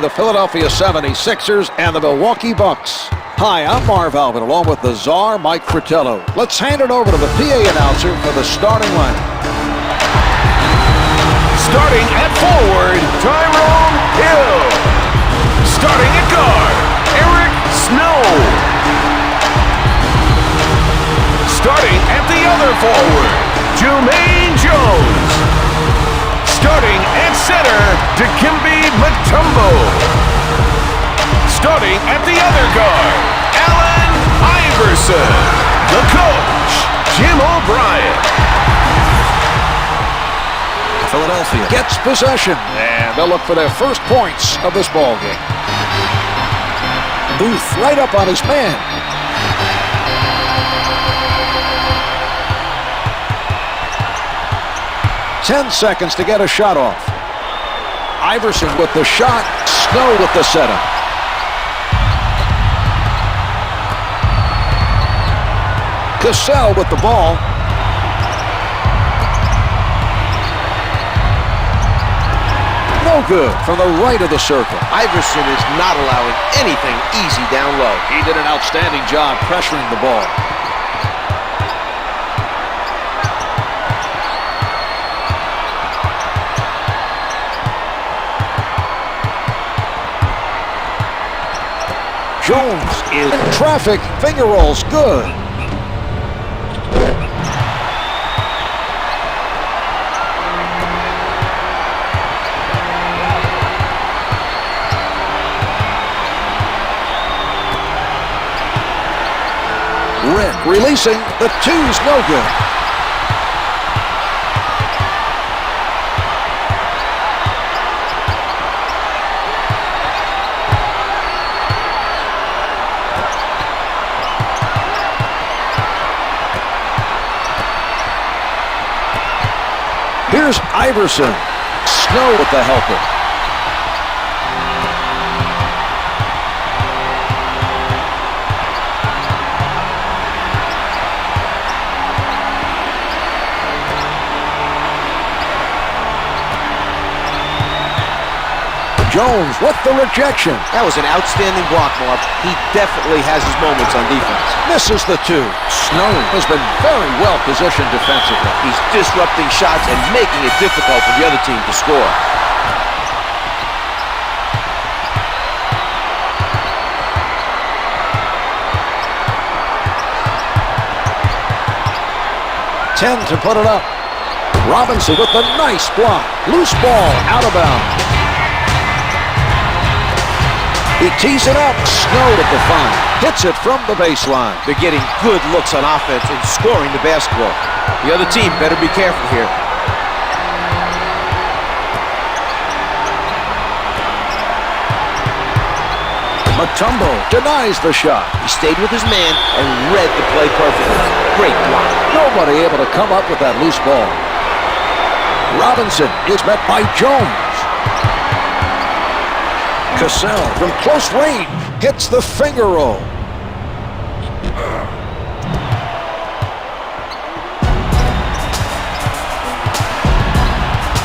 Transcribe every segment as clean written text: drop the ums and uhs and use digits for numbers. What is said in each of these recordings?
the Philadelphia 76ers and the Milwaukee Bucks. Hi, I'm Marv Alvin, along with the czar, Mike Fratello. Let's hand it over to the PA announcer for the starting lineup. Starting at forward, Tyrone Hill. Starting at guard, Eric Snow. Starting at the other forward, Jermaine Jones. Starting at center, Dikembe Mutombo. Starting at the other guard, Iverson. The coach, Jim O'Brien. Philadelphia gets possession, and they'll look for their first points of this ball game. Booth right up on his man. "10 seconds to get a shot off." Iverson with the shot, Snow with the setup. Cassell with the ball. No good from the right of the circle. Iverson is not allowing anything easy down low. He did an outstanding job pressuring the ball. Jones is in traffic. Finger rolls good. Releasing, the two's no good. Here's Iverson. Snow with the helper. Jones with the rejection. That was an outstanding block, Marv. He definitely has his moments on defense. Misses the two. Snow has been very well positioned defensively. He's disrupting shots and making it difficult for the other team to score. Ten to put it up. Robinson with the nice block. Loose ball out of bounds. He tees it up. Snow with the find. Hits it from the baseline. They're getting good looks on offense and scoring the basketball. The other team better be careful here. Mutombo denies the shot. He stayed with his man and read the play perfectly. Great block. Nobody able to come up with that loose ball. Robinson is met by Jones. Cassell from close range hits the finger roll.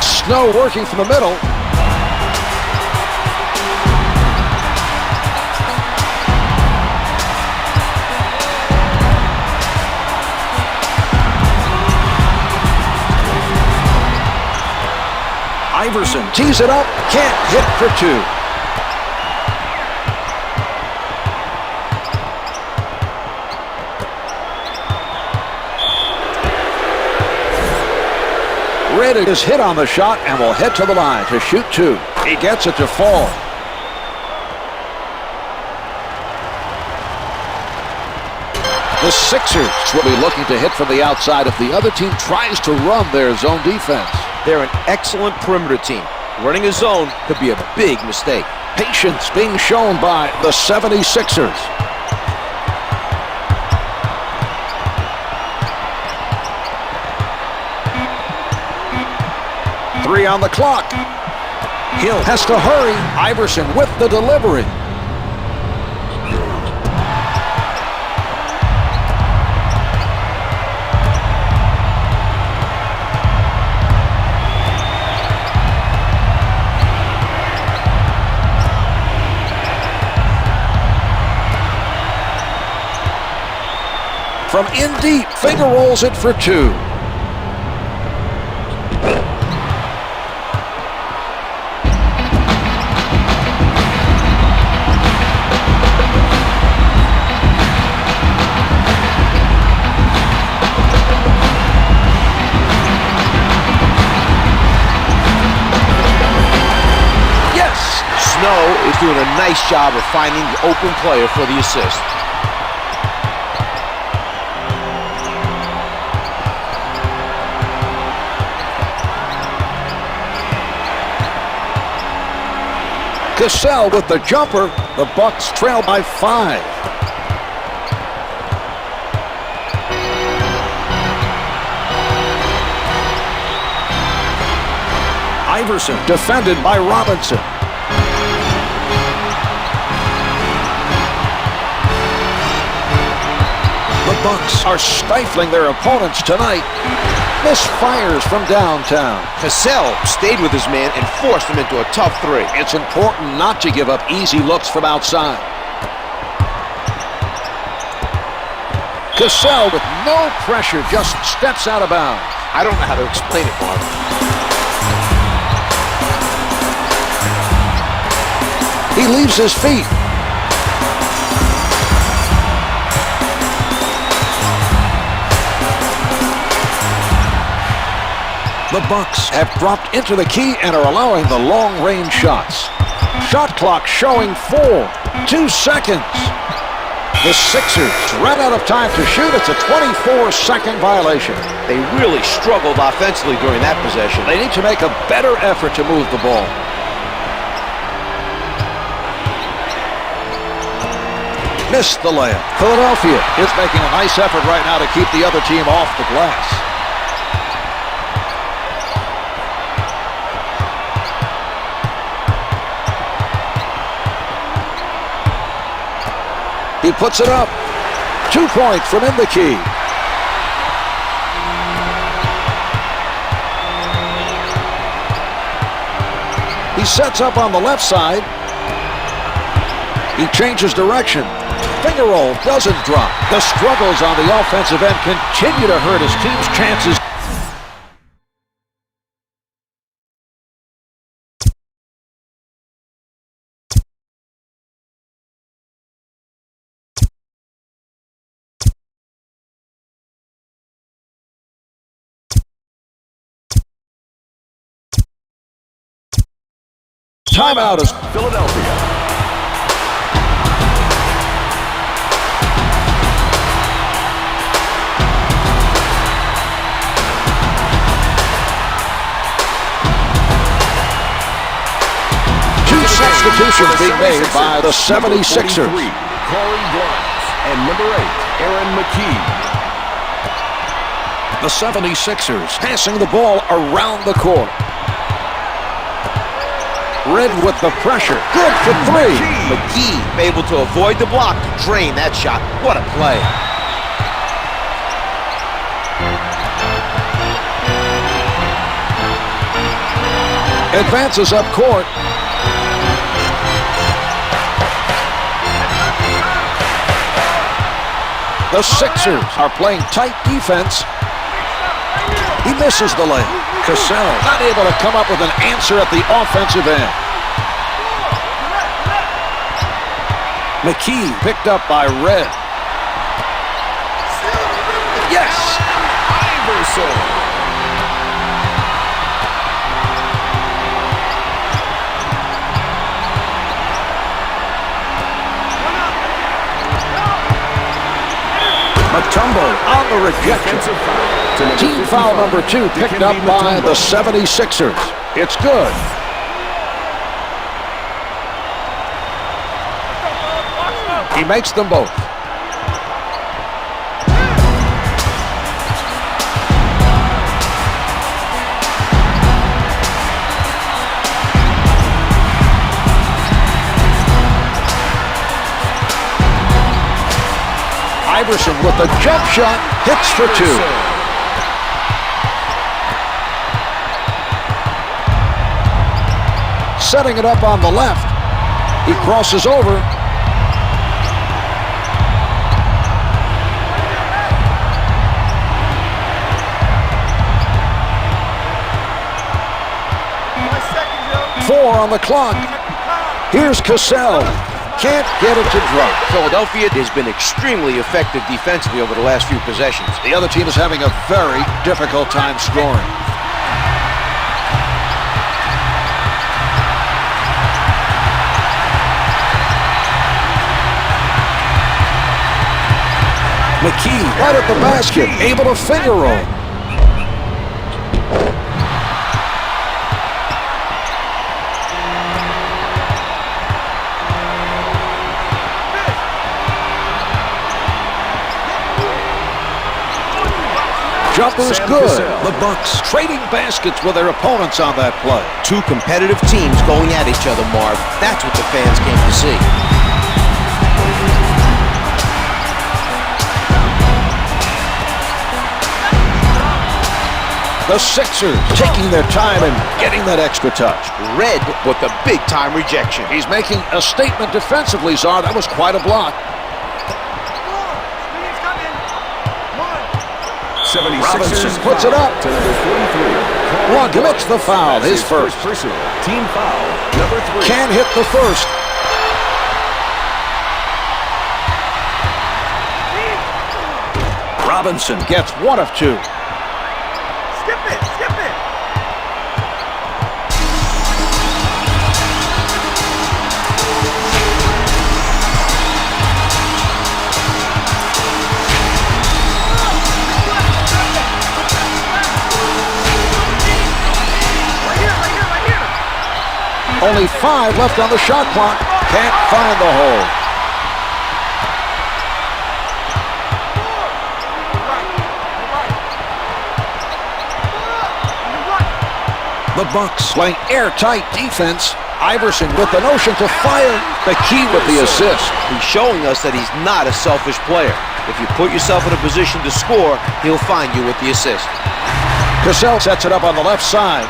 Snow working from the middle. Iverson tees it up, can't hit for two. Red is hit on the shot and will head to the line to shoot two. He gets it to fall. The Sixers will be looking to hit from the outside if the other team tries to run their zone defense. They're an excellent perimeter team. Running a zone could be a big mistake. Patience being shown by the 76ers. Three on the clock. Hill has to hurry. Iverson with the delivery. From in deep, finger rolls it for two. Snow is doing a nice job of finding the open player for the assist. Cassell with the jumper. The Bucks trail by 5. Iverson defended by Robinson. The Bucks are stifling their opponents tonight. Misfires from downtown. Cassell stayed with his man and forced him into a tough three. It's important not to give up easy looks from outside. Cassell with no pressure just steps out of bounds. I don't know how to explain it, Marv. He leaves his feet. The Bucks have dropped into the key and are allowing the long-range shots. Shot clock showing 2 seconds. The Sixers ran out of time to shoot. It's a 24-second violation. They really struggled offensively during that possession. They need to make a better effort to move the ball. Missed the layup. Philadelphia is making a nice effort right now to keep the other team off the glass. He puts it up. 2 points from in the key. He sets up on the left side. He changes direction. Finger roll doesn't drop. The struggles on the offensive end continue to hurt his team's chances. Timeout is Philadelphia. Two substitutions being made by the 76ers. Corey Grimes and number 8, Aaron McKee. The 76ers passing the ball around the court. Red with the pressure. Good for 3. McKee able to avoid the block to drain that shot. What a play. Advances up court. The Sixers are playing tight defense. He misses the layup. Cassell not able to come up with an answer at the offensive end. McKee picked up by Red. Yes! Iverson. Mutombo on the rejection. Team foul number 2 picked up by the 76ers. It's good. He makes them both. Iverson with a jump shot, hits for 2. Setting it up on the left. He crosses over. 4 on the clock. Here's Cassell. Can't get it to drop. Philadelphia has been extremely effective defensively over the last few possessions. The other team is having a very difficult time scoring. McKee right at the basket, able to finger roll. Jumper's good. The Bucks trading baskets with their opponents on that play. Two competitive teams going at each other, Marv. That's what the fans came to see. The Sixers taking their time and getting that extra touch. Red with the big-time rejection. He's making a statement defensively, Czar. That was quite a block. 76ers Robinson puts it up. to number 43. One commits the foul, his first. Personal team foul, number 3. Can't hit the first. Robinson gets 1 of 2. Skip it! Only 5 left on the shot clock. Can't find the hole. The Bucks playing airtight defense. Iverson with the notion to fire. The key with the assist. He's showing us that he's not a selfish player. If you put yourself in a position to score, he'll find you with the assist. Cassell sets it up on the left side.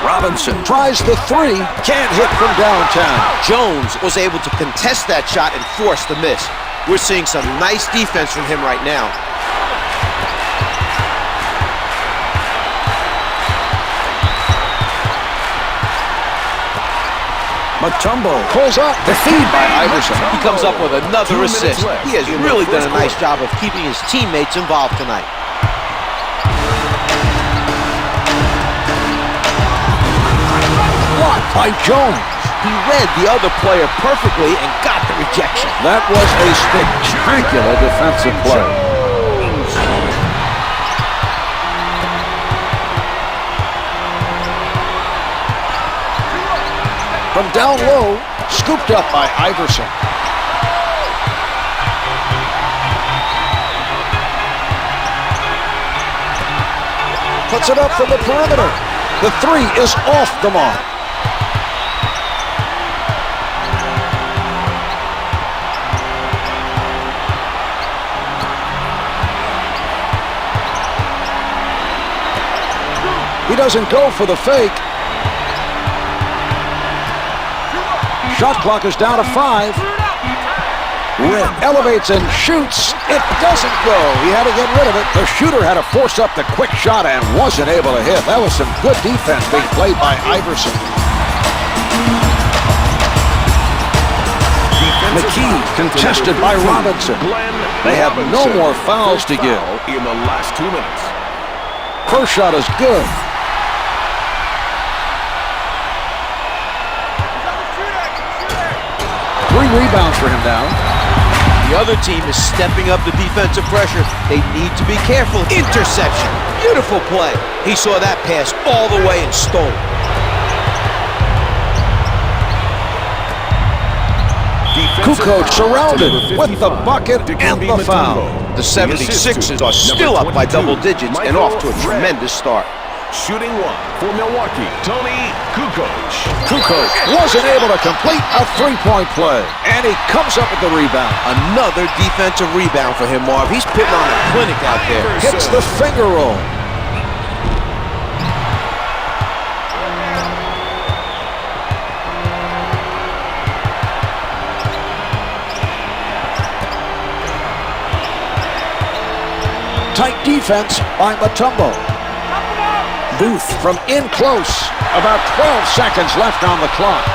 Robinson tries the 3, can't hit from downtown. Jones was able to contest that shot and force the miss. We're seeing some nice defense from him right now. Mutombo pulls up, the feed by Iverson. He comes up with another 2 minutes assist. left He has in the really done first a nice quarter. job of keeping his teammates involved tonight. Blocked by Jones. He read the other player perfectly and got the rejection. That was a spectacular defensive play. From down low, scooped up by Iverson. Puts it up from the perimeter. The 3 is off the mark. He doesn't go for the fake. Shot clock is down to 5. Red elevates and shoots. It doesn't go. He had to get rid of it. The shooter had to force up the quick shot and wasn't able to hit. That was some good defense being played by Iverson. McKee contested by Robinson. They have no more fouls to give. In the last 2 minutes. First shot is good. Three rebounds for him now. The other team is stepping up the defensive pressure. They need to be careful. Interception. Beautiful play. He saw that pass all the way and stole it. Kukoč surrounded with the bucket and the foul. The 76ers are still up by double digits and off to a tremendous start. Shooting 1 for Milwaukee, Toni Kukoč. Kukoč wasn't able to complete a 3-point play, and he comes up with the rebound. Another defensive rebound for him, Marv. He's putting on a clinic out there. Hits the finger roll. Tight defense by Mutombo. Booth from in close. About 12 seconds left on the clock.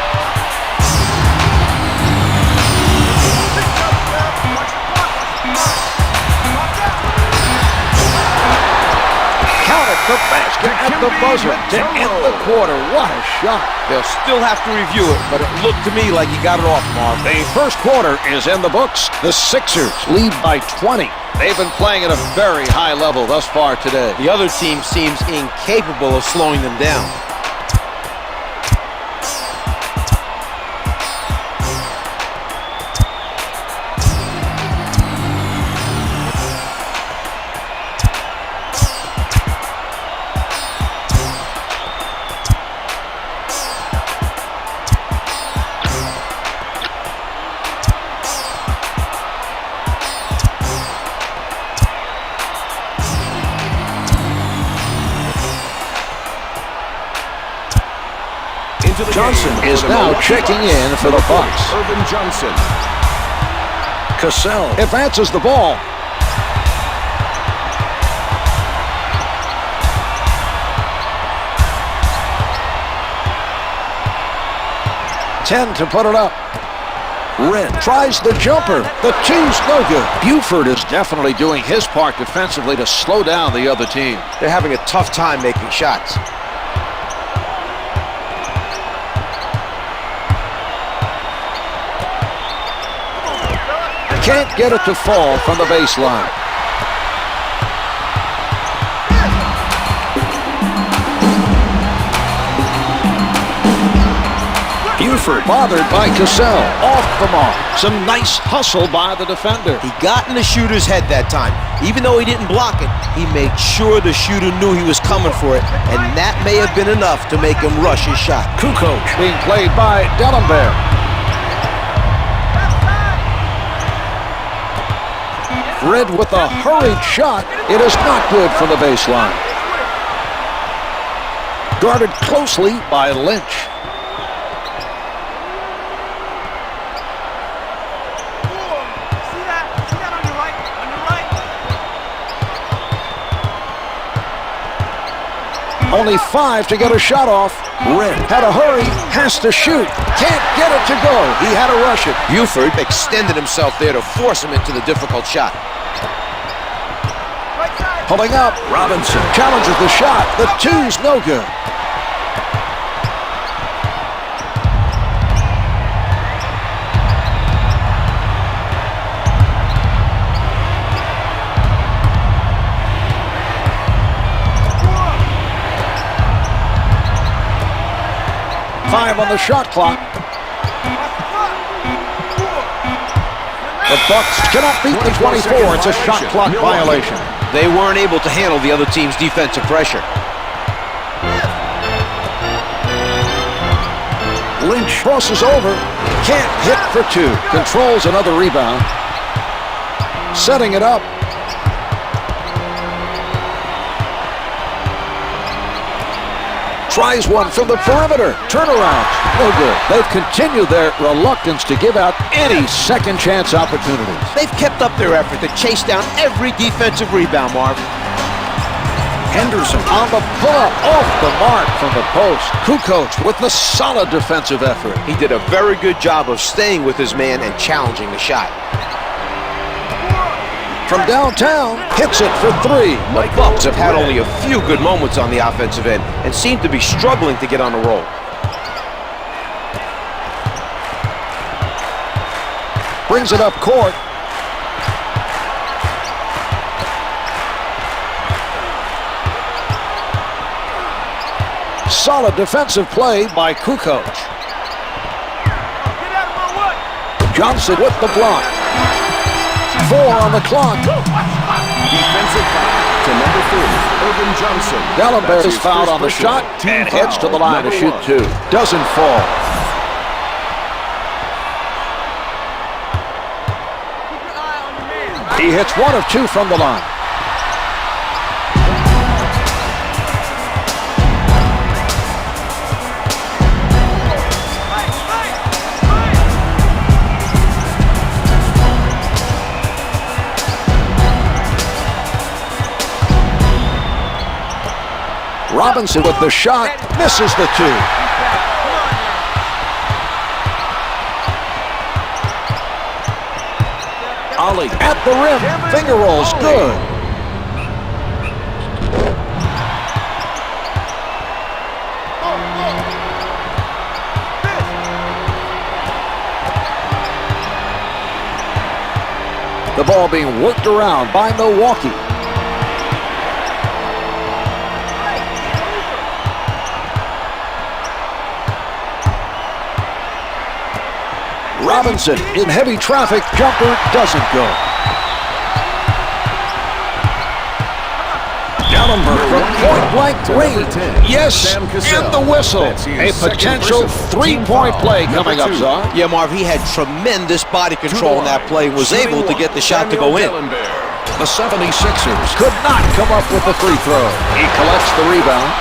Counted the basket at the buzzer to end the quarter. What a shot. They'll still have to review it, but it looked to me like he got it off, Marv. The first quarter is in the books. The Sixers lead by 20. They've been playing at a very high level thus far today. The other team seems incapable of slowing them down. Johnson is now checking in for the Bucks. Irvin Johnson. Cassell advances the ball. Ten to put it up. Red tries the jumper. The two's no good. Buford is definitely doing his part defensively to slow down the other team. They're having a tough time making shots. Can't get it to fall from the baseline. Buford bothered by Cassell. Off the mark. Some nice hustle by the defender. He got in the shooter's head that time. Even though he didn't block it, he made sure the shooter knew he was coming for it, and that may have been enough to make him rush his shot. Kukoč being played by Dikembe. Red with a hurried shot. It is not good from the baseline. Guarded closely by Lynch. Only 5 to get a shot off. Red had a hurry, has to shoot. Can't get it to go. He had to rush it. Buford extended himself there to force him into the difficult shot. Pulling up. Robinson challenges the shot. The two's no good. Five on the shot clock. The Bucks cannot beat the 24. It's a shot clock violation. They weren't able to handle the other team's defensive pressure. Lynch crosses over. Can't hit for two. Controls another rebound. Setting it up. Tries one from the perimeter. Turnaround. No good. They've continued their reluctance to give out any second chance opportunities. They've kept up their effort to chase down every defensive rebound, Marv. Henderson on the pull-up, off the mark from the post. Kukoč with the solid defensive effort. He did a very good job of staying with his man and challenging the shot. From downtown, hits it for three. The Bucks have had only a few good moments on the offensive end and seem to be struggling to get on a roll. Brings it up court. Solid defensive play by Kukoč. Johnson with the block. 4 on the clock. Defensive foul to number 3, Irvin Johnson. Dikembe is fouled on the shot and heads to the line to shoot 2. Doesn't fall. He hits 1 of 2 from the line. Robinson with the shot, misses the two. Ali at the rim, finger rolls, good. The ball being worked around by Milwaukee. Robinson in heavy traffic, jumper doesn't go. Dellenberg from point-blank range. Yes, and the whistle. A potential three-point play coming up, Zah. Yeah, Marv, he had tremendous body control in that play and was able to get the shot to go in. The 76ers could not come up with the free throw. He collects the rebound.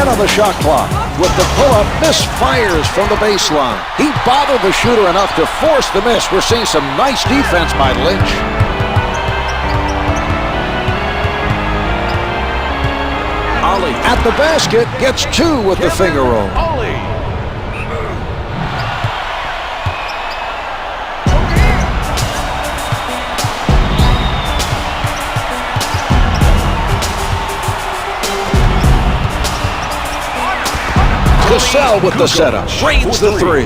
On the shot clock. With the pull-up, misfires from the baseline. He bothered the shooter enough to force the miss. We're seeing some nice defense by Lynch. Ali at the basket, gets two with the finger roll. Cassell with the setup, drains the three.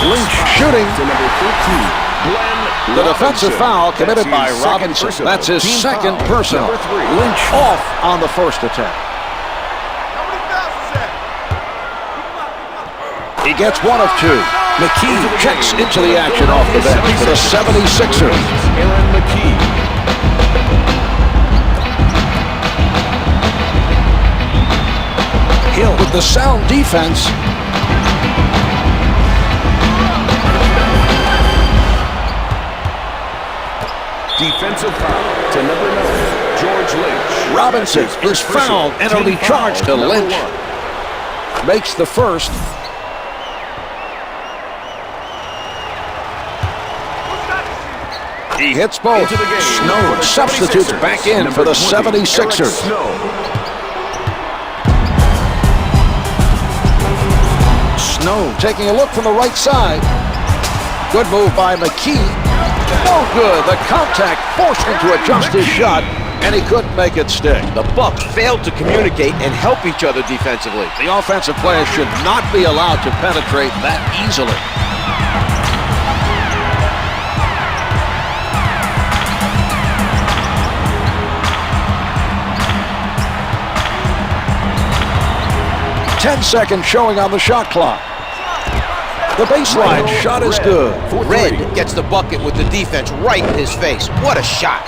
Lynch shooting. The defensive foul committed by Robinson. That's his second personal. Lynch off on the first attack. He gets one of two. McKee checks into the action off the bench for the 76ers. Hill with the sound defense. Defensive foul to number 9, George Lynch. Robinson is fouled and it'll be charged to Lynch. Makes the first. He hits both. Snow substitutes back in for the 76ers. Snow taking a look from the right side. Good move by McKee. No good. The contact forced him to adjust his shot, and he couldn't make it stick. The Bucks failed to communicate and help each other defensively. The offensive players should not be allowed to penetrate that easily. Ten-second showing on the shot clock. The baseline shot is good. Red gets the bucket with the defense right in his face. What a shot.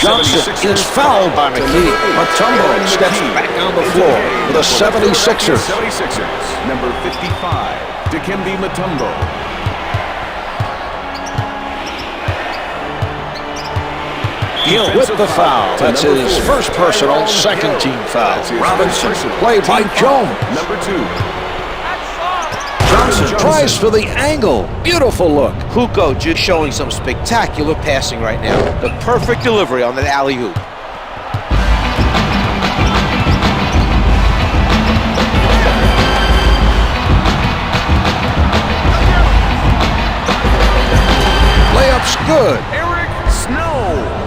Johnson is fouled by McKee. Mutombo steps back on the floor for the 76ers. Number 55, Dikembe Mutombo. Hill with the foul. That's his first personal, second team foul. Robinson played by Jones. Number 2. Johnson tries for the angle. Beautiful look. Kukoč is showing some spectacular passing right now. The perfect delivery on that alley-oop. Layup's good. Eric Snow.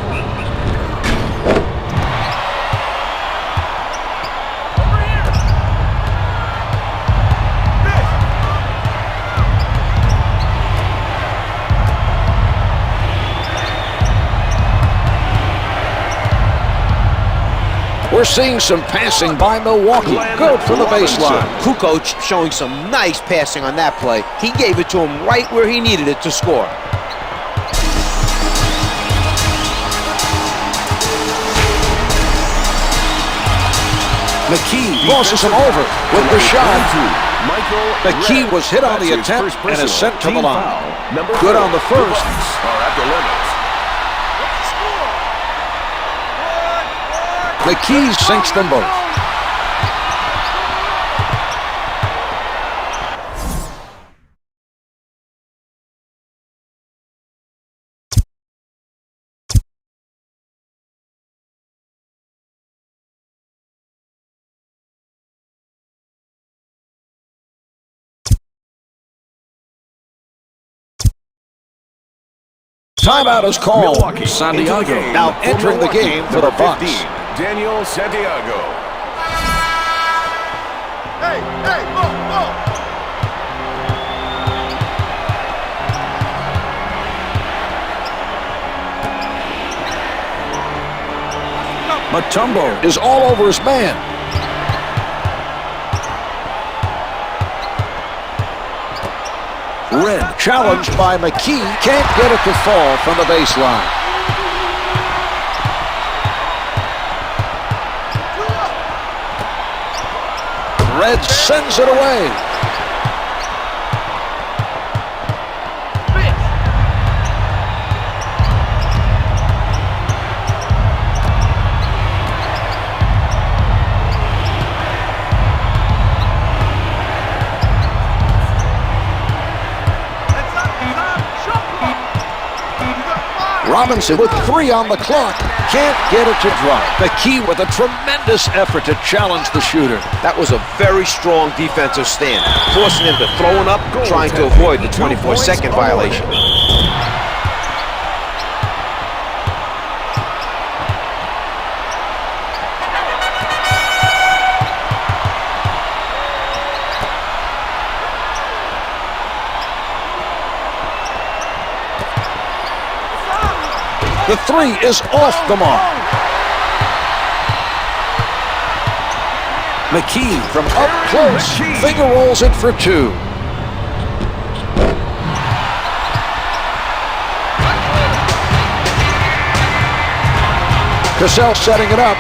We're seeing some passing by Milwaukee. Good from the baseline. Kukoč showing some nice passing on that play. He gave it to him right where he needed it to score. McKee crosses him over with the shot. McKee was hit on the attempt and is sent to the line. Good on the first. McKee sinks them both. Timeout is called. Santiago now entering the game for the Bucks. Daniel Santiago. Hey, hey, whoa. Mutombo is all over his man. Red challenged by McKee. Can't get it to fall from the baseline. Red sends it away. Robinson with 3 on the clock. Can't get it to drop. McKee with a tremendous effort to challenge the shooter. That was a very strong defensive stand, forcing him to throw it up, trying to avoid the 24-second violation. The 3 is off the mark. McKee from up close. Finger rolls it for 2. Cassell setting it up.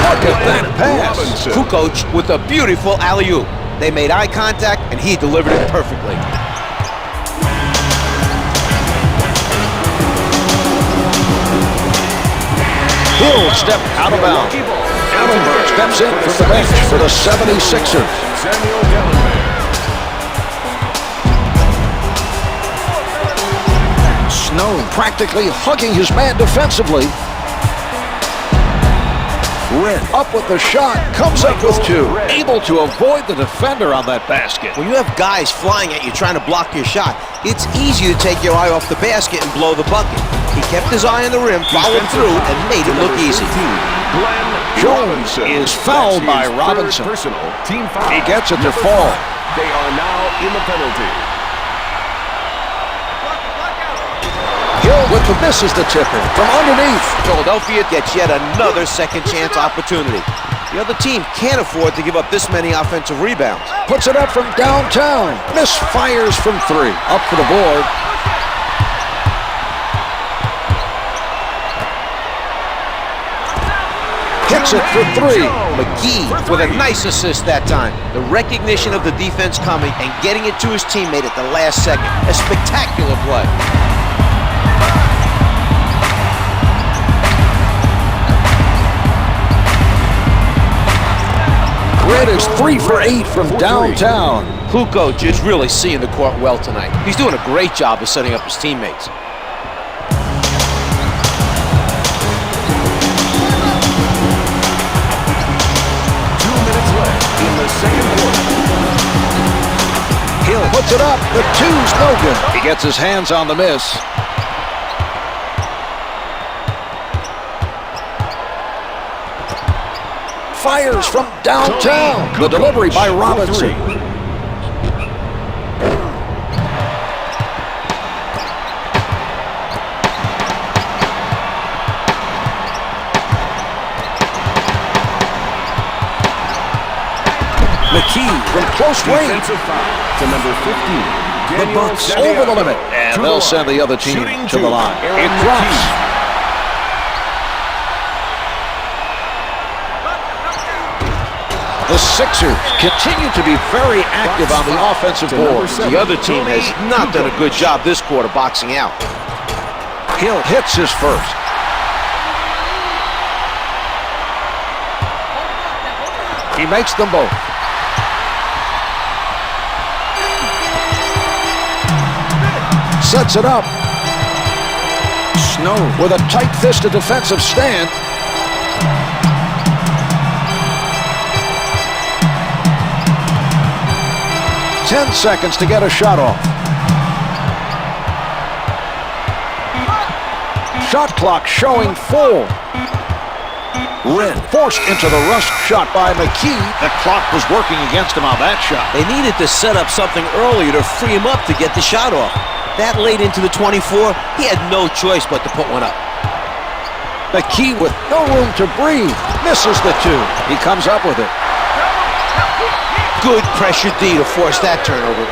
Look at that pass. Kukoč with a beautiful alley-oop. They made eye contact, and he delivered it perfectly. Hill stepped out of bounds. Allenberg steps in from the bench for the 76ers. Snow practically hugging his man defensively. Red up with the shot, comes up with 2. Able to avoid the defender on that basket. When you have guys flying at you trying to block your shot, it's easy to take your eye off the basket and blow the bucket. He kept his eye on the rim, followed through, and made it look easy. Jones is fouled by Robinson. He gets it to fall. They are now in the penalty. Hill with the miss is the tipper from underneath. Philadelphia gets yet another second chance opportunity. The other team can't afford to give up this many offensive rebounds. Puts it up from downtown. Misfires from 3. Up for the board. Hits it for 3. McKee with a nice assist that time. The recognition of the defense coming and getting it to his teammate at the last second. A spectacular play. Red is 3 for 8 from downtown. Kukoč is really seeing the court well tonight. He's doing a great job of setting up his teammates. Hill puts it up. The 2's no good. He gets his hands on the miss. Fires from downtown. The delivery by Robinson. McKee from close range. Defensive foul to number 15. The Bucks over the limit, and they'll send the other team to the line. It drops. The Sixers continue to be very active on the offensive board. The other team has not done a good job this quarter boxing out. Hill hits his first. He makes them both. Sets it up. Snow with a tight-fisted defensive stand. Ten seconds to get a shot off. Shot clock showing 4. Red forced into the rush shot by McKee. The clock was working against him on that shot. They needed to set up something earlier to free him up to get the shot off. That late into the 24, he had no choice but to put one up. McKee with no room to breathe. Misses the 2. He comes up with it. Good pressure D to force that turnover.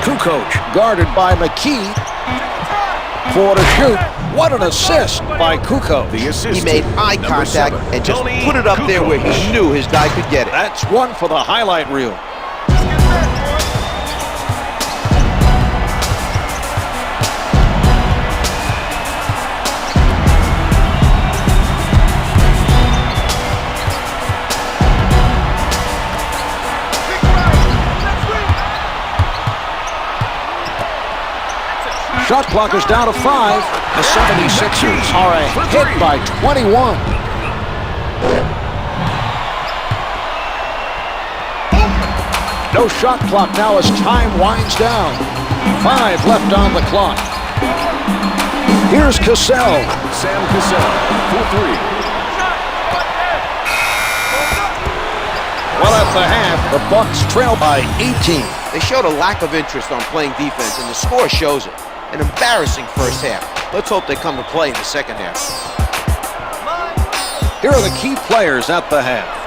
Kukoč guarded by McKee. 4 to shoot. What an assist by Kukoč. He made eye contact and just put it up there where he knew his guy could get it. That's one for the highlight reel. Shot clock is down to 5. The 76ers are ahead by 21. No shot clock now as time winds down. 5 left on the clock. Here's Cassell. Sam Cassell for 3. Well, at the half, the Bucks trail by 18. They showed a lack of interest on playing defense, and the score shows it. An embarrassing first half. Let's hope they come to play in the second half. Here are the key players at the half.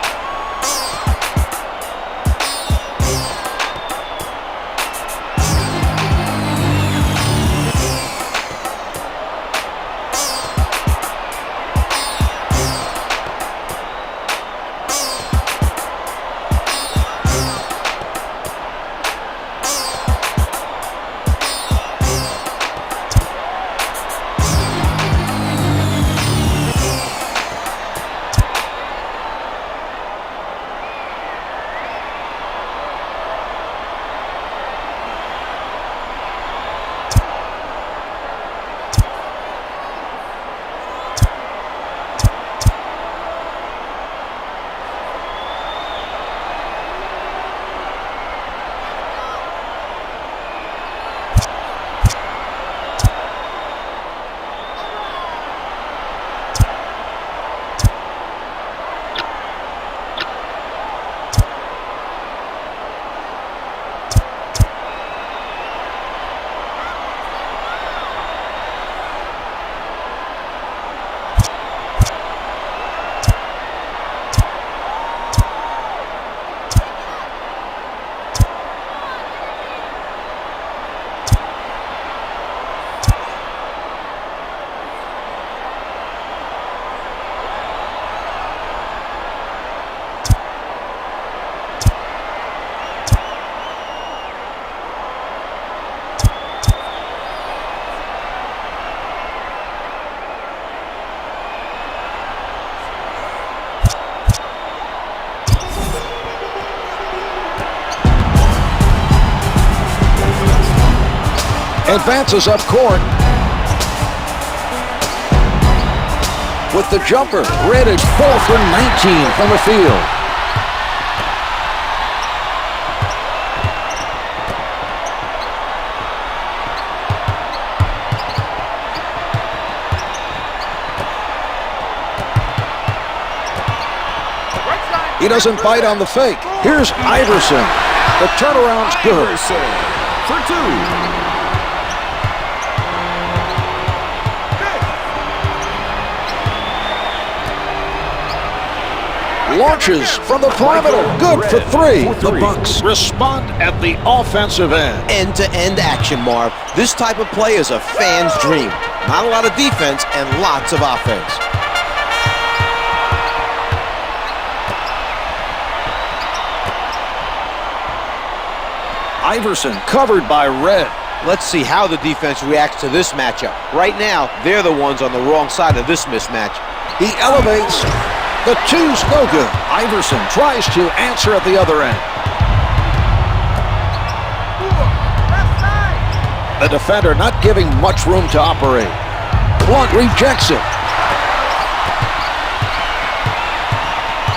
Advances up court. With the jumper, Red is 4 for 19 from the field. He doesn't bite on the fake. Here's Iverson. The turnaround's good. Iverson for 2. Launches from the perimeter. Good for 3. The Bucks respond at the offensive end. End-to-end action, Marv. This type of play is a fan's dream. Not a lot of defense and lots of offense. Iverson covered by Red. Let's see how the defense reacts to this matchup. Right now, they're the ones on the wrong side of this mismatch. He elevates. The 2's no good. Iverson tries to answer at the other end. The defender not giving much room to operate. Blunt rejects it.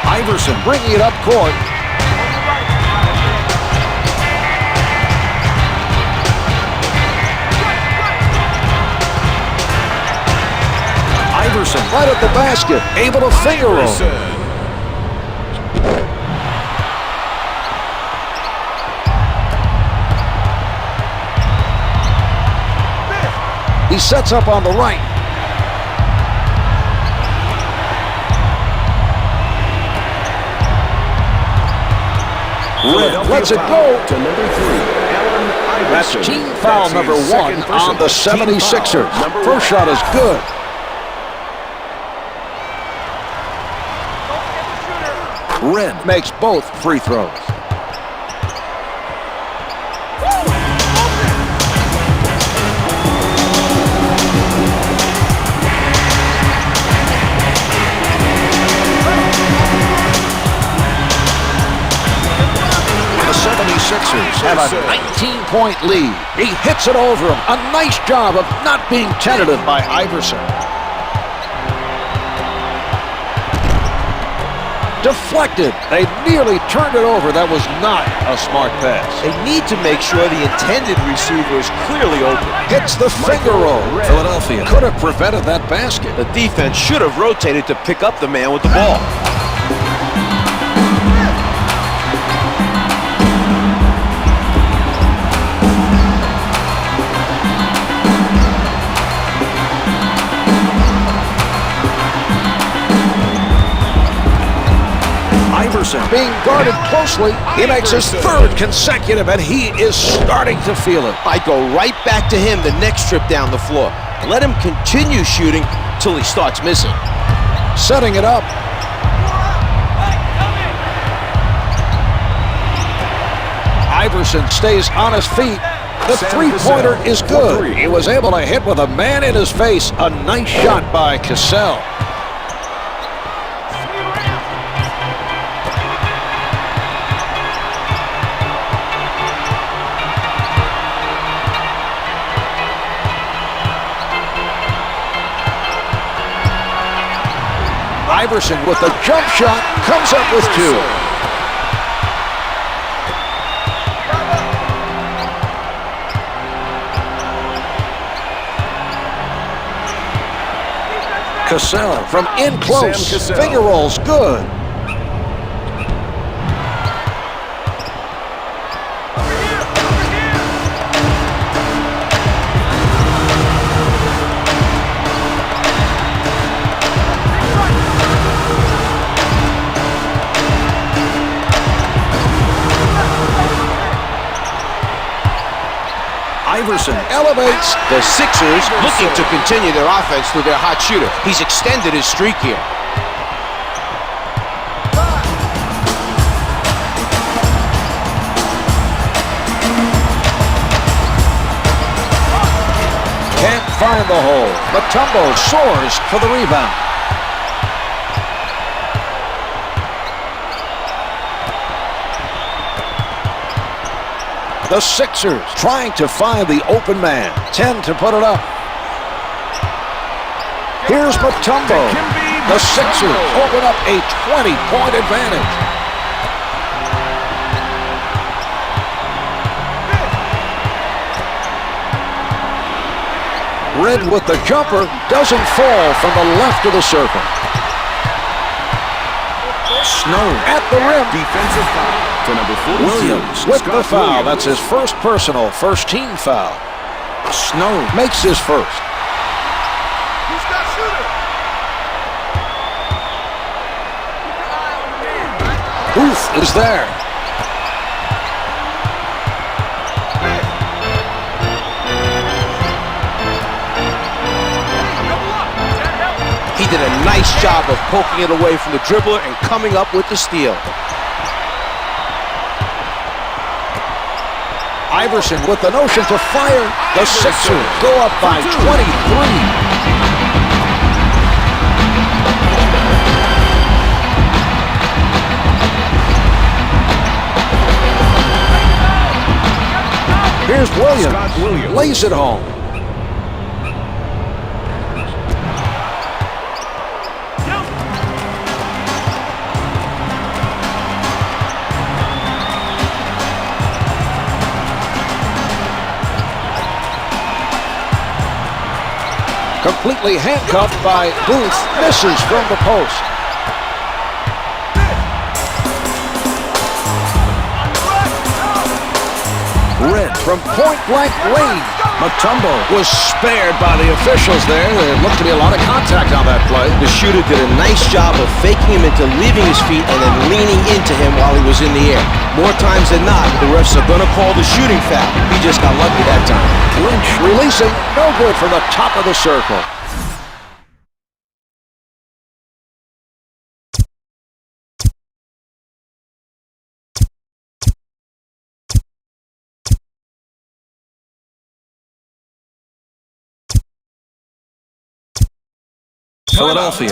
Iverson bringing it up court. Iverson right at the basket, able to finger roll. He sets up on the right. Red lets it go. To number 3. That's team foul number 1 on the 76ers. First shot is good. Red makes both free throws. The 76ers have a 19-point lead. He hits it over him. A nice job of not being tentative by Iverson. Deflected. They nearly turned it over. That was not a smart pass. They need to make sure the intended receiver is clearly open. Hits the finger roll. Philadelphia could have prevented that basket. The defense should have rotated to pick up the man with the ball. Iverson being guarded closely. He makes his 3rd consecutive, and he is starting to feel it. I go right back to him the next trip down the floor. Let him continue shooting till he starts missing. Setting it up. Iverson stays on his feet. The three-pointer is good. He was able to hit with a man in his face. A nice shot by Cassell. Iverson with the jump shot comes up with 2. Cassell from in close. Finger rolls good. Iverson elevates. The Sixers looking to continue their offense through their hot shooter. He's extended his streak here. Can't find the hole. Mutombo soars for the rebound. The Sixers trying to find the open man. 10 to put it up. Here's Mutombo. The Sixers open up a 20-point advantage. Red with the jumper doesn't fall from the left of the circle. Snow at the rim. Defensive foul to number 42. Williams with Scott the foul. Williams. That's his first personal, first team foul. Snow makes his first. Who's got shooter? Booth is there. He did a nice job of poking it away from the dribbler and coming up with the steal. Iverson with the notion to fire. The Sixers go up by 23. Here's Williams. Lays it home. Completely handcuffed by Booth. Misses from the post. Red from point-blank range. Mutombo was spared by the officials there. There looked to be a lot of contact on that play. The shooter did a nice job of faking him into leaving his feet and then leaning into him while he was in the air. More times than not, the refs are going to call the shooting foul. He just got lucky that time. Lynch releasing. No good from the top of the circle. Philadelphia.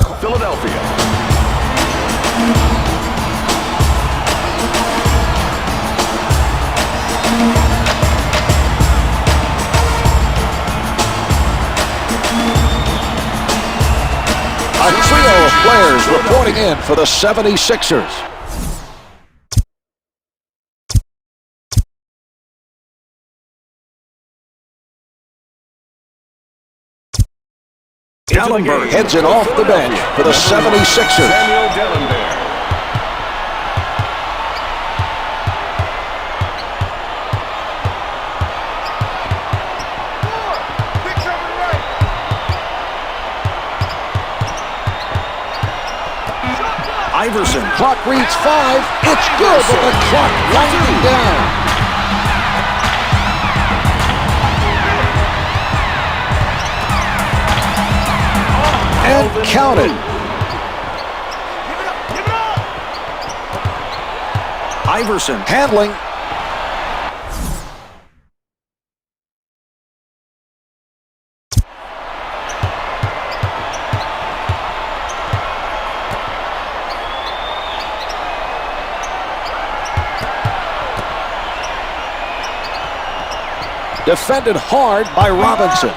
A trio of players reporting in for the 76ers. Dellenberg heads it off the bench for the 76ers. Iverson, clock reads 5. It's good, but the clock winding down. And counted. Iverson handling. Defended hard by Robinson.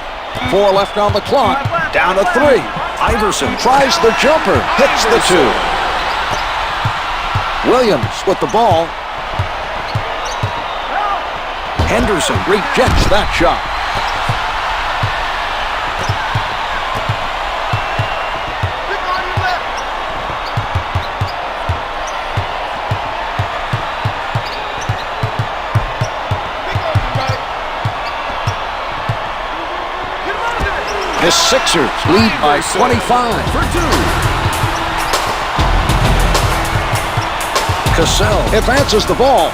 4 left on the clock. Down to 3. Iverson tries the jumper, hits the 2. Williams with the ball. Henderson rejects that shot. The Sixers lead by 25. Cassell advances the ball.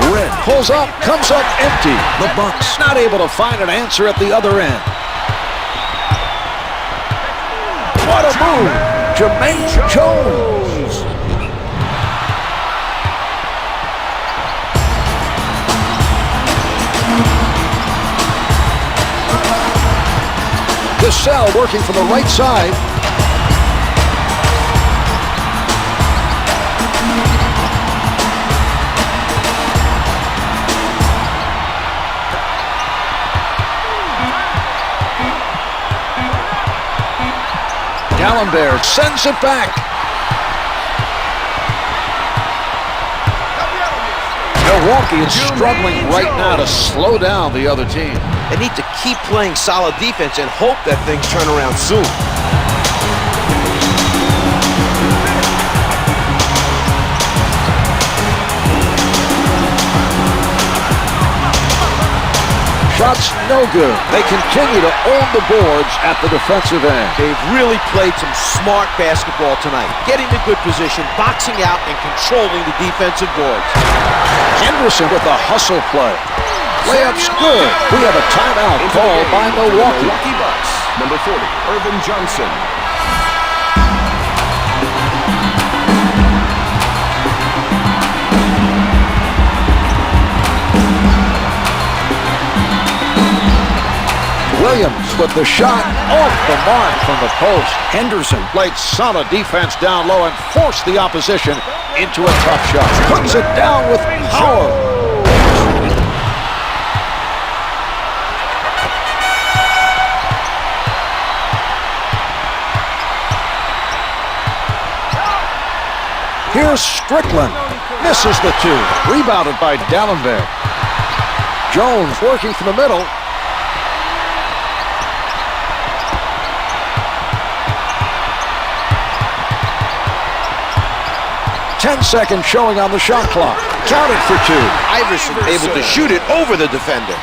Red pulls up, comes up empty. The Bucks not able to find an answer at the other end. What a move! Jermaine Jones. Cassell working from the right side. Dikembe sends it back. Milwaukee is struggling right now to slow down the other team. They need to keep playing solid defense and hope that things turn around soon. shots no good. They continue to own the boards at the defensive end. They've really played some smart basketball tonight, getting in good position, boxing out, and controlling the defensive boards. Henderson with a hustle play. Layup's good. We have a timeout called by Milwaukee. Milwaukee Bucks. Number 40, Irvin Johnson. Williams with the shot off the mark from the post. Henderson played solid defense down low and forced the opposition into a tough shot. Puts it down with power. Here's Strickland. Misses the two. Rebounded by Dallenberg. Jones working from the middle. 10 seconds showing on the shot clock. Counted for two. Iverson able to shoot it over the defender.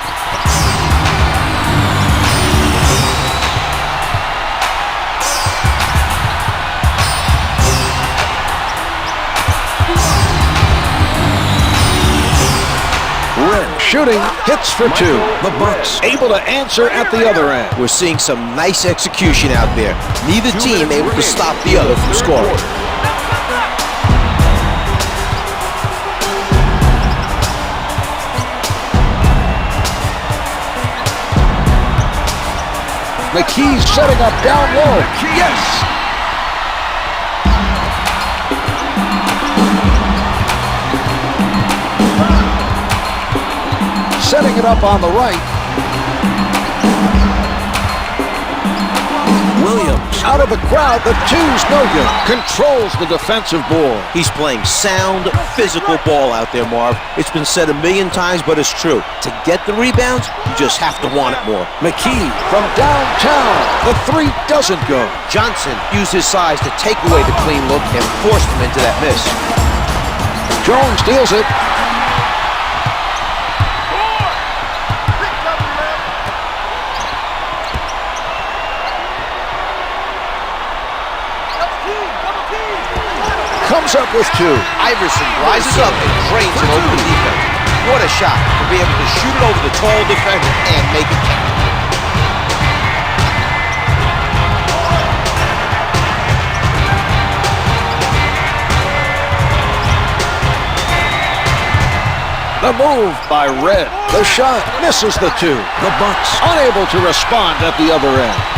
Shooting, hits for two. The Bucks able to answer at the other end. We're seeing some nice execution out there. Neither team able to stop the other from scoring. McKee's setting up down low. Yes! Setting it up on the right. Williams out of the crowd. The two's no good. Controls the defensive board. He's playing sound, physical ball out there, Marv. It's been said a million times, but it's true. To get the rebounds, you just have to want it more. McKee from downtown. The three doesn't go. Johnson used his size to take away the clean look and forced him into that miss. Jones steals it. Comes up with two. Iverson rises up and drains it over the defense. What a shot to be able to shoot it over the tall defender and make it count. The move by Red. The shot misses the two. The Bucks unable to respond at the other end.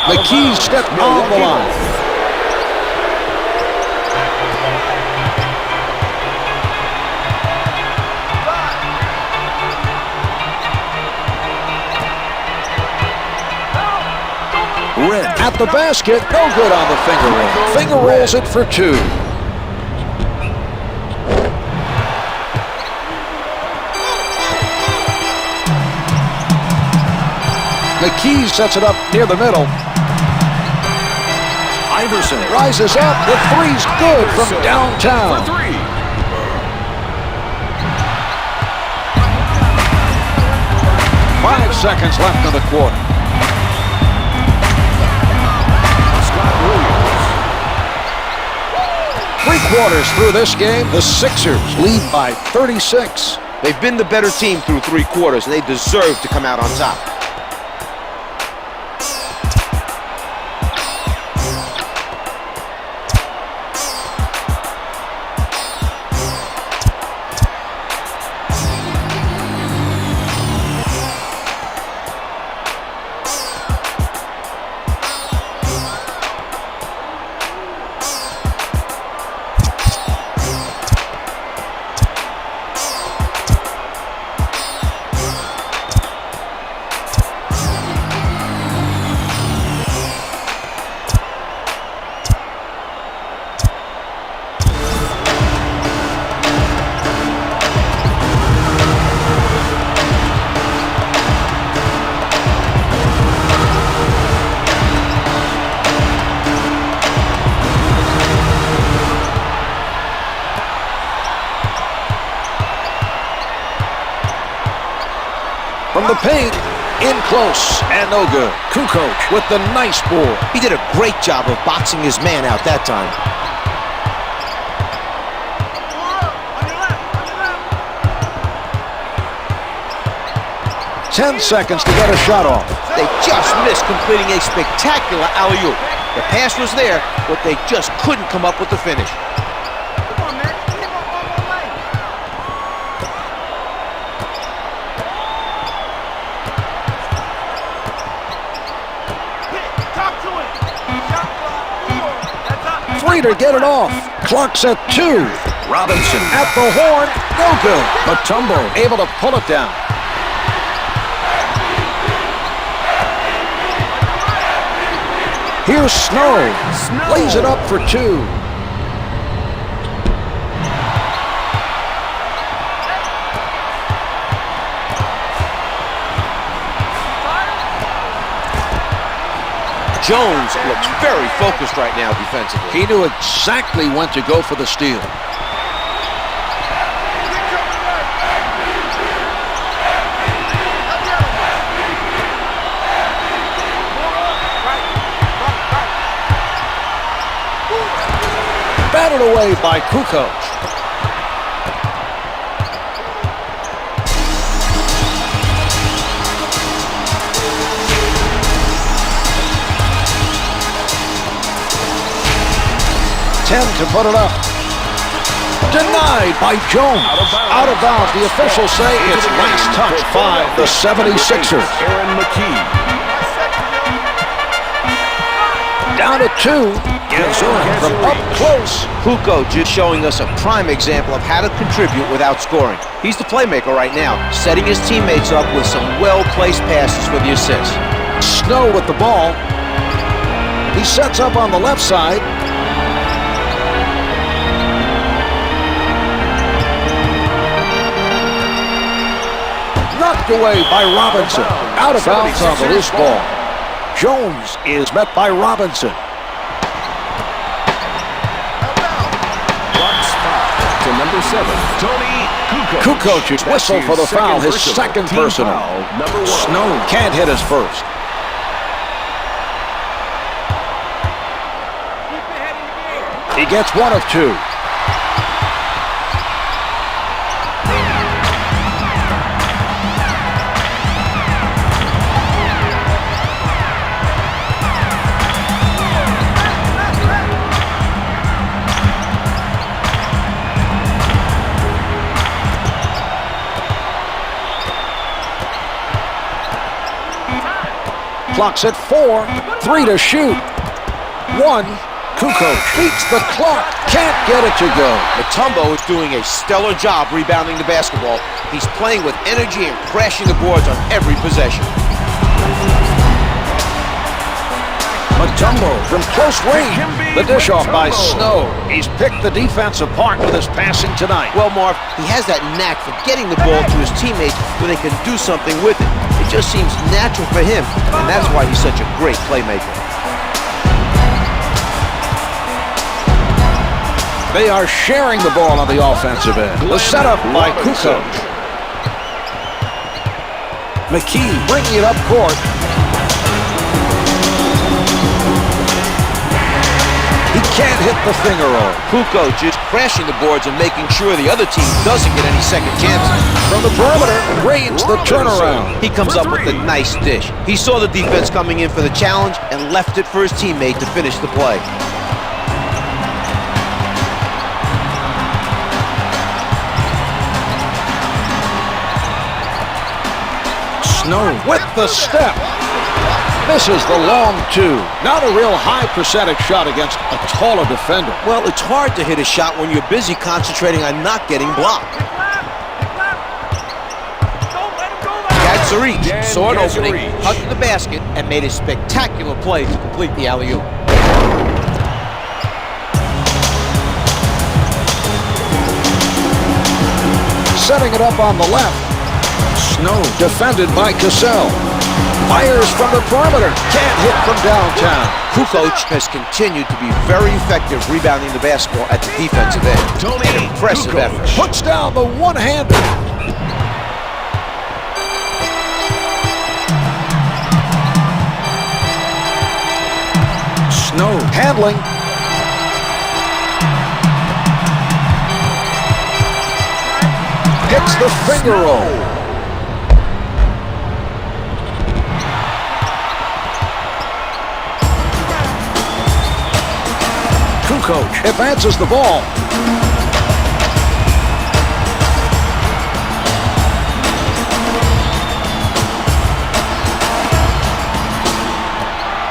McKee stepped on the line. Red at the basket, no good on the finger roll. Finger rolls it for two. McKee sets it up near the middle. Iverson rises up. The three's good from downtown. 5 seconds left in the quarter. Three-quarters through this game, the Sixers lead by 36. They've been the better team through 3 quarters, and they deserve to come out on top. from the paint. In close and no good. Kukoč with the nice ball. He did a great job of boxing his man out that time. 10 seconds to get a shot off. They just missed completing a spectacular alley-oop. The pass was there, but they just couldn't come up with the finish. Come on, man. Keep him up on the lane. Talk to him. Shot clock 4. That's up. 3 to get it off. Clock's at 2. Robinson at the horn. No good. Mutombo able to pull it down. Here's Snow. Lays it up for 2. Jones looks very focused right now defensively. He knew exactly when to go for the steal. Batted away by Kukoč. To put it up. Denied by Jones. Out of bounds. The officials say it's last touch by the 76ers. Down to 2. Gives on from up close. Kukoč is showing us a prime example of how to contribute without scoring. He's the playmaker right now, setting his teammates up with some well-placed passes for the assist. Snow with the ball. He sets up on the left side. Knocked away by Robinson. Out of bounds on the loose ball. Jones is met by Robinson. To number 7, Toni Kukoč. Kukoč's whistle for the foul, his second personal. Snow can't hit his first. He gets 1 of 2. Clock's at 4. 3 to shoot. 1. Kukoč beats the clock. Can't get it to go. Mutombo is doing a stellar job rebounding the basketball. He's playing with energy and crashing the boards on every possession. Mutombo from close range. The dish off by Snow. He's picked the defense apart with his passing tonight. Well, Marv, he has that knack for getting the ball to his teammates when they can do something with it. It just seems natural for him, and that's why he's such a great playmaker. They are sharing the ball on the offensive end. The setup by Kukoč. McKee bringing it up court. He can't hit the finger roll. Kukoč is crashing the boards and making sure the other team doesn't get any second chances. From the perimeter, Reigns the turnaround. He comes up with a nice dish. He saw the defense coming in for the challenge and left it for his teammate to finish the play. Snow with the step. Misses the long 2. Not a real high percentage shot against a taller defender. Well, it's hard to hit a shot when you're busy concentrating on not getting blocked. That's a reach. Saw an opening, hugged the basket, and made a spectacular play to complete the alley-oop. Setting it up on the left. Snow defended by Cassell. Fires from the perimeter. Can't hit from downtown. Kukoč has continued to be very effective rebounding the basketball at the defensive end. An impressive effort. Puts down the one-hander. handling. Hits the finger roll. Kukoč advances the ball.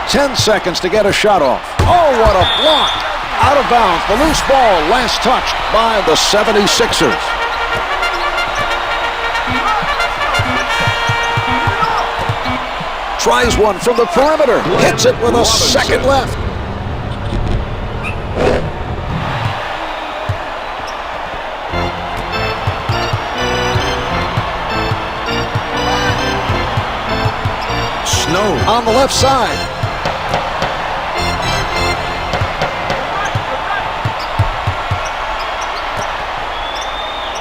Ten seconds to get a shot off. Oh, what a block! Out of bounds. The loose ball last touched by the 76ers. Tries one from the perimeter. Hits it with a second left. Snow on the left side.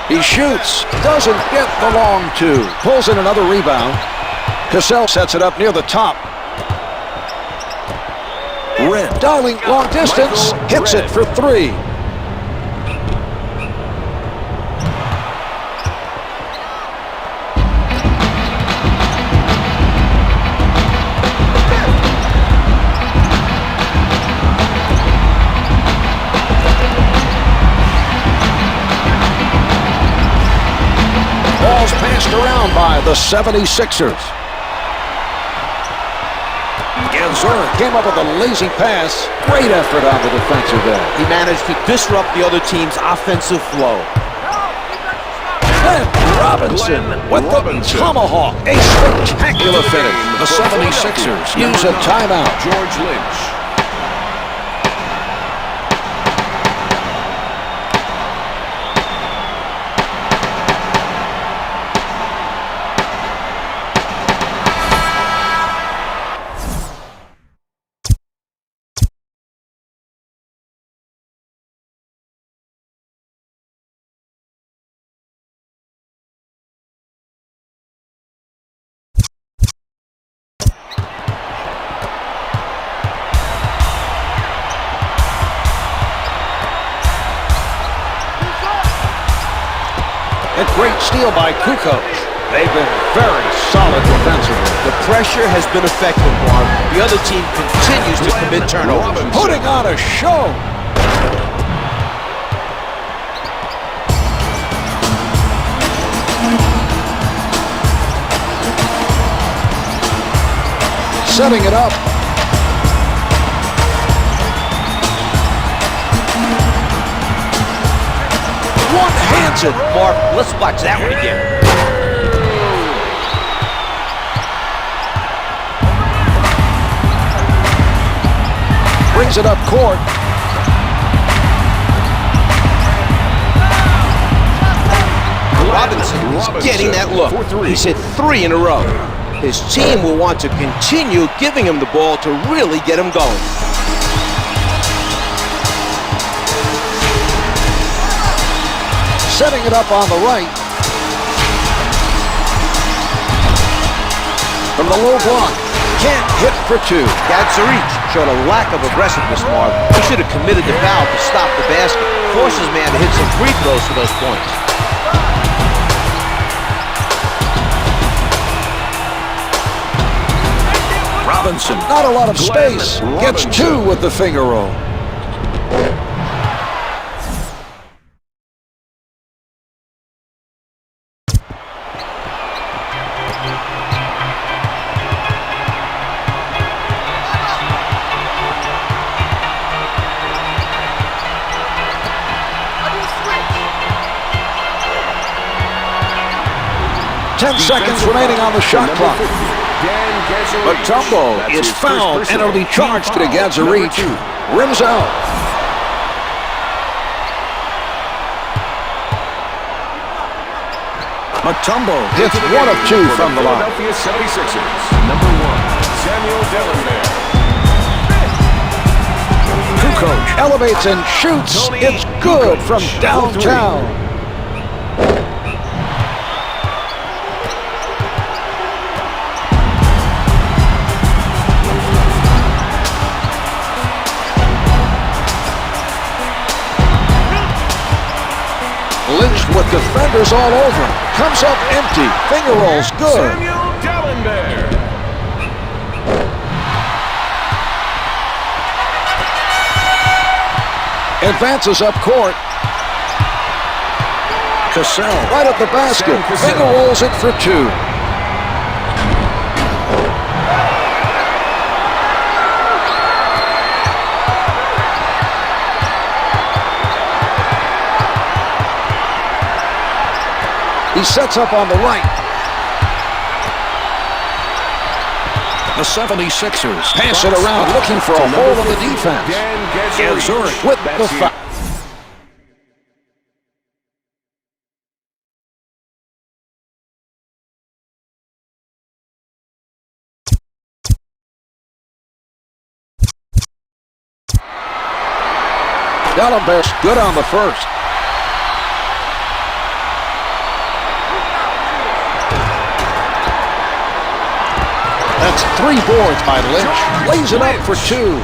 He shoots, doesn't get the long two. Pulls in another rebound. Cassell sets it up near the top. Red, dialing long distance, hits it for three. Ball's passed around by the 76ers. Came up with a lazy pass. Great effort on the defensive end. He managed to disrupt the other team's offensive flow. Glenn Robinson with the tomahawk. A spectacular finish. The 76ers use a timeout. George Lynch. A great steal by Kukoč. They've been very solid defensively. The pressure has been effective, Mark. The other team continues to commit turnovers. Putting on a show. Setting it up. One-hands it. Mark, let's watch that one again. Brings it up court. Robinson is getting that look. He's hit 3 in a row. His team will want to continue giving him the ball to really get him going. Setting it up on the right. From the low block. Can't hit for two. Gadzarich showed a lack of aggressiveness, Mark. He should have committed the foul to stop the basket. Forces man to hit some free throws for those points. Robinson, not a lot of space. Gets two with the finger roll. Ten seconds remaining on the shot clock. Mutombo is fouled and it'll be charged to Gadzarich. Rims out. Mutombo hits 1 of 2 from the line. Philadelphia 76ers, number 1, Samuel Dellenberg. Kukoč elevates and shoots. It's good from downtown. with defenders all over him. Comes up empty. Finger rolls good. Advances up court. Cassell right at the basket. Finger rolls it for two. He sets up on the right. The 76ers pass it around, looking for a hole in the defense. And Zurich with the foul. Dallenberg's good on the first. That's 3 boards by Lynch. Lays it up for 2.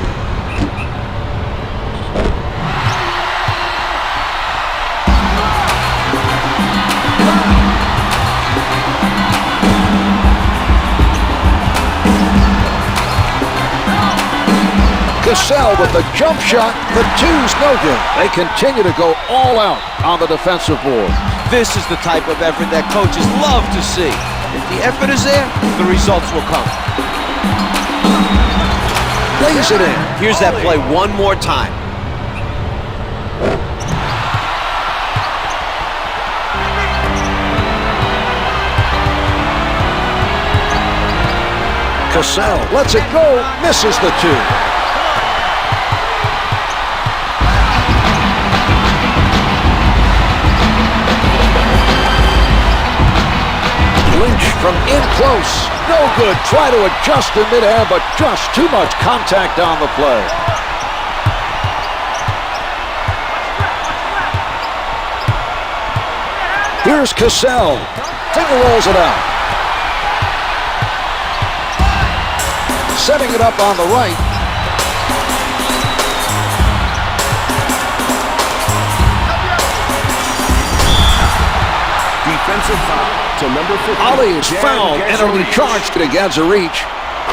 Cassell with the jump shot. The 2's no good. They continue to go all out on the defensive board. This is the type of effort that coaches love to see. If the effort is there, the results will come. Lays it in. Here's that play one more time. Cassell lets it go. Misses the 2. Lynch from in close. No good. Try to adjust in midair, but just too much contact on the play. Here's Cassell. Finger rolls it out. Setting it up on the right. Defensive foul to number 50. Ali is fouled and only charged against a reach.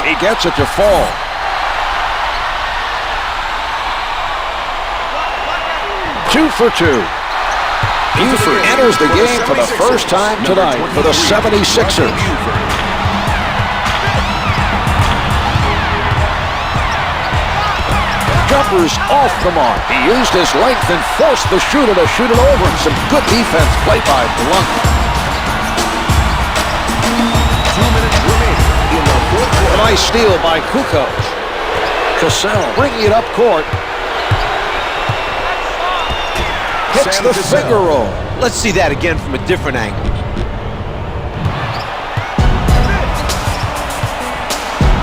He gets it to fall. Two for 2. Buford enters the game for the first time tonight for the 76ers. Jumper's off the mark. He used his length and forced the shooter to shoot it over. Some good defense play by Blunt. 2 minutes remaining in the fourth quarter. A nice steal by Kukoč. Cassell bringing it up court. Hits the finger roll. Let's see that again from a different angle.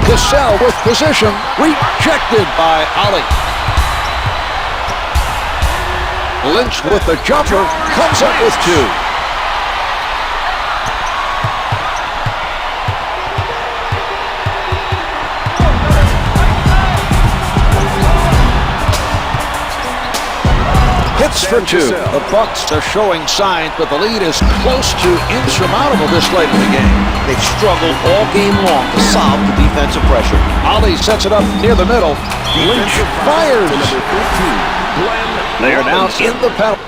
Cassell with position. Rejected by Ali. Lynch with the jumper. Comes up with 2. Hits for 2. The Bucks are showing signs, but the lead is close to insurmountable this late in the game. They've struggled all game long to solve the defensive pressure. Ali sets it up near the middle. Lynch fires. To number 15. They are now in the penalty.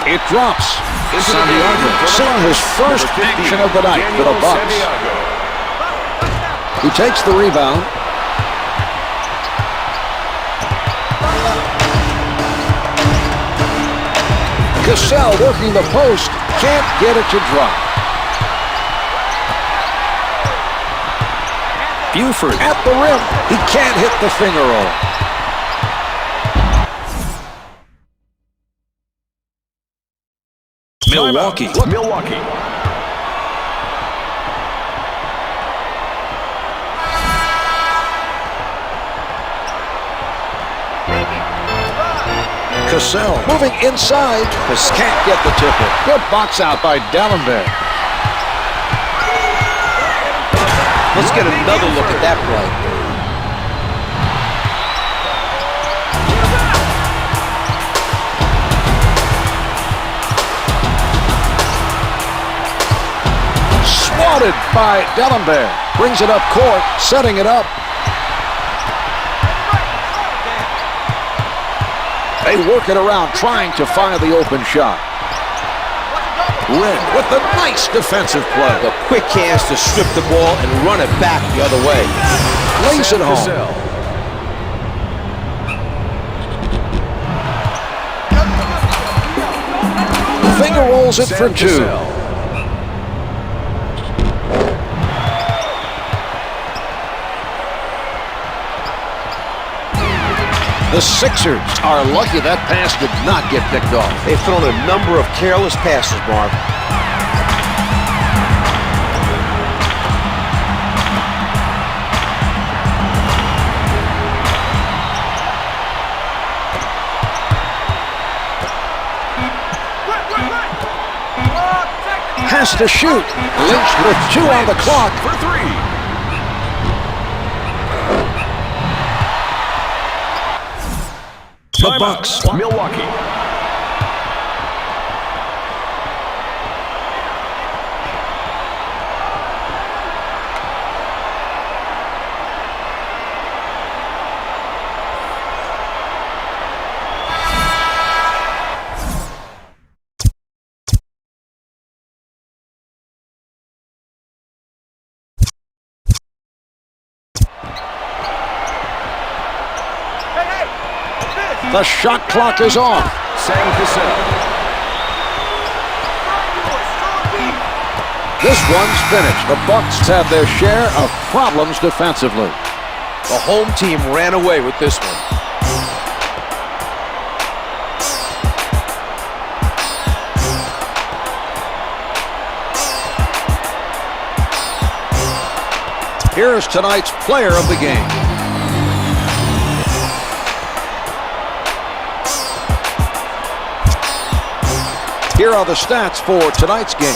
It drops. Santiago saw his first action of the night for the Bucks. He takes the rebound. Cassell working the post. Can't get it to drop. Buford at the rim. He can't hit the finger roll. Milwaukee. Cassell moving inside. Just can't get the tip in. Good box out by Dikembe. Let's get another look at that play. Swatted by Dikembe. Brings it up court, setting it up. They work it around, trying to find the open shot. Red with the nice defensive play. The quick hands to strip the ball and run it back the other way. Lays it home. Cassell. Finger rolls it for two. Cassell. The Sixers are lucky that pass did not get picked off. They've thrown a number of careless passes, Marv. Has to shoot. Lynch with 2 on the clock. For three. The Bucks. Milwaukee. The shot clock is off. Cassell. This one's finished. The Bucks have their share of problems defensively. The home team ran away with this one. Here's tonight's player of the game. Here are the stats for tonight's game.